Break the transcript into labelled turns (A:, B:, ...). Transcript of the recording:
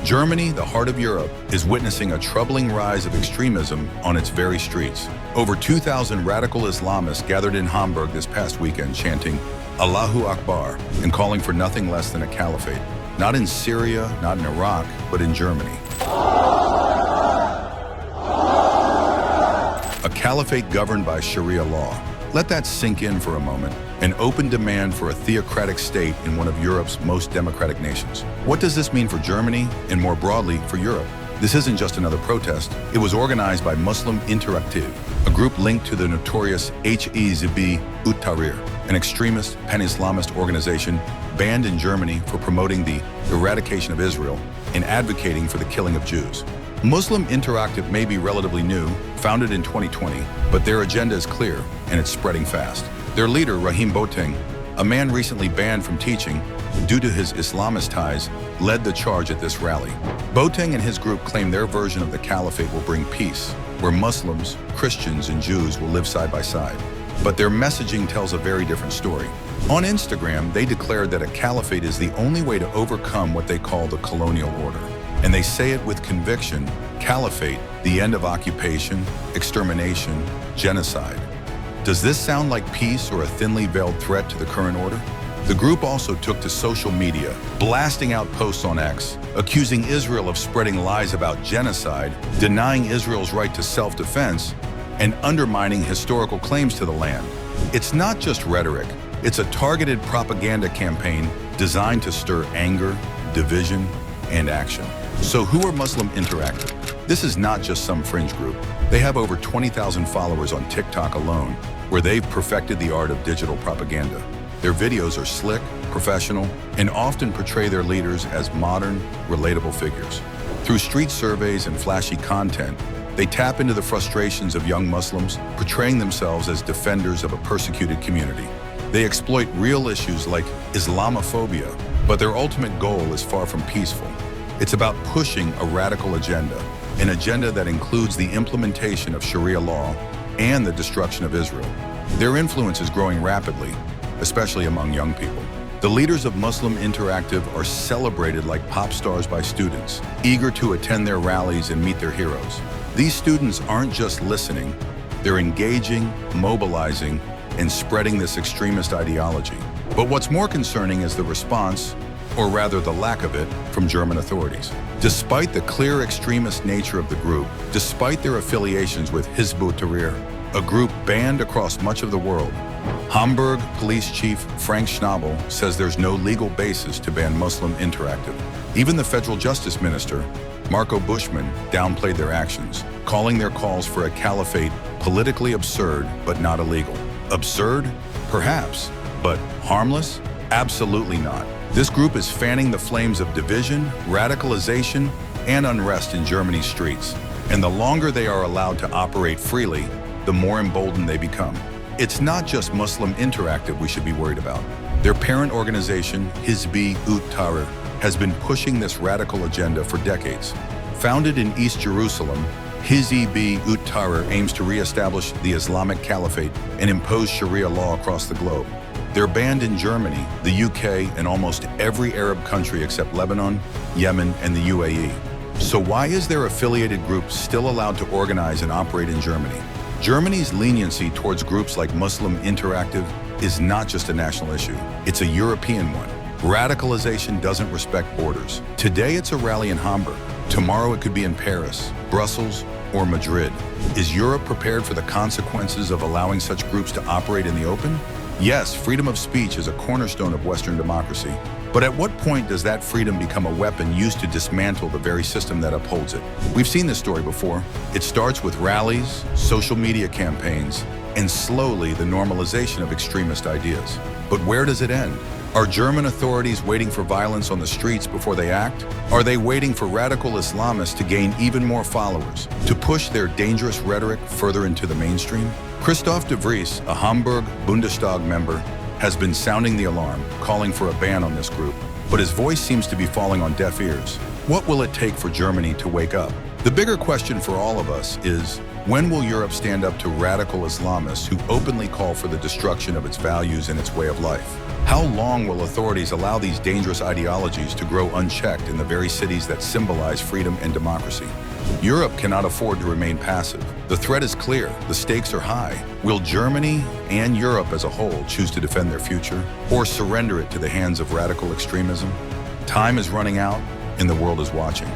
A: Germany, the heart of Europe, is witnessing a troubling rise of extremism on its very streets. Over 2,000 radical Islamists gathered in Hamburg this past weekend chanting Allahu Akbar and calling for nothing less than a caliphate. Not in Syria, not in Iraq, but in Germany. A caliphate governed by Sharia law. Let that sink in for a moment. An open demand for a theocratic state in one of Europe's most democratic nations. What does this mean for Germany and more broadly for Europe? This isn't just another protest. It was organized by Muslim Interaktiv, a group linked to the notorious Hizb ut-Tahrir, an extremist pan-Islamist organization banned in Germany for promoting the eradication of Israel and advocating for the killing of Jews. Muslim Interaktiv may be relatively new, founded in 2020, but their agenda is clear and it's spreading fast. Their leader, Rahim Boateng, a man recently banned from teaching due to his Islamist ties, led the charge at this rally. Boateng and his group claim their version of the Caliphate will bring peace, where Muslims, Christians, and Jews will live side by side. But their messaging tells a very different story. On Instagram, they declared that a caliphate is the only way to overcome what they call the colonial order. And they say it with conviction: caliphate, the end of occupation, extermination, genocide. Does this sound like peace or a thinly veiled threat to the current order? The group also took to social media, blasting out posts on X, accusing Israel of spreading lies about genocide, denying Israel's right to self-defense, and undermining historical claims to the land. It's not just rhetoric, it's a targeted propaganda campaign designed to stir anger, division, and action. So who are Muslim Interaktiv? This is not just some fringe group. They have over 20,000 followers on TikTok alone, where they've perfected the art of digital propaganda. Their videos are slick, professional, and often portray their leaders as modern, relatable figures. Through street surveys and flashy content, they tap into the frustrations of young Muslims, portraying themselves as defenders of a persecuted community. They exploit real issues like Islamophobia, but their ultimate goal is far from peaceful. It's about pushing a radical agenda, an agenda that includes the implementation of Sharia law and the destruction of Israel. Their influence is growing rapidly, especially among young people. The leaders of Muslim Interaktiv are celebrated like pop stars by students, eager to attend their rallies and meet their heroes. These students aren't just listening, they're engaging, mobilizing, and spreading this extremist ideology. But what's more concerning is the response, or rather the lack of it, from German authorities. Despite the clear extremist nature of the group, despite their affiliations with Hizb ut-Tahrir, a group banned across much of the world, Hamburg Police Chief Frank Schnabel says there's no legal basis to ban Muslim Interaktiv. Even the Federal Justice Minister, Marco Buschmann, downplayed their actions, calling their calls for a caliphate politically absurd but not illegal. Absurd? Perhaps. But harmless? Absolutely not. This group is fanning the flames of division, radicalization, and unrest in Germany's streets. And the longer they are allowed to operate freely, the more emboldened they become. It's not just Muslim Interaktiv we should be worried about. Their parent organization, Hizb ut-Tahrir, has been pushing this radical agenda for decades. Founded in East Jerusalem, Hizb ut-Tahrir aims to re-establish the Islamic Caliphate and impose Sharia law across the globe. They're banned in Germany, the UK, and almost every Arab country except Lebanon, Yemen, and the UAE. So why is their affiliated group still allowed to organize and operate in Germany? Germany's leniency towards groups like Muslim Interaktiv is not just a national issue, it's a European one. Radicalization doesn't respect borders. Today it's a rally in Hamburg. Tomorrow it could be in Paris, Brussels, or Madrid. Is Europe prepared for the consequences of allowing such groups to operate in the open? Yes, freedom of speech is a cornerstone of Western democracy. But at what point does that freedom become a weapon used to dismantle the very system that upholds it? We've seen this story before. It starts with rallies, social media campaigns, and slowly the normalization of extremist ideas. But where does it end? Are German authorities waiting for violence on the streets before they act? Are they waiting for radical Islamists to gain even more followers, to push their dangerous rhetoric further into the mainstream? Christoph de Vries, a Hamburg Bundestag member, has been sounding the alarm, calling for a ban on this group. But his voice seems to be falling on deaf ears. What will it take for Germany to wake up? The bigger question for all of us is, when will Europe stand up to radical Islamists who openly call for the destruction of its values and its way of life? How long will authorities allow these dangerous ideologies to grow unchecked in the very cities that symbolize freedom and democracy? Europe cannot afford to remain passive. The threat is clear, the stakes are high. Will Germany and Europe as a whole choose to defend their future or surrender it to the hands of radical extremism? Time is running out and the world is watching.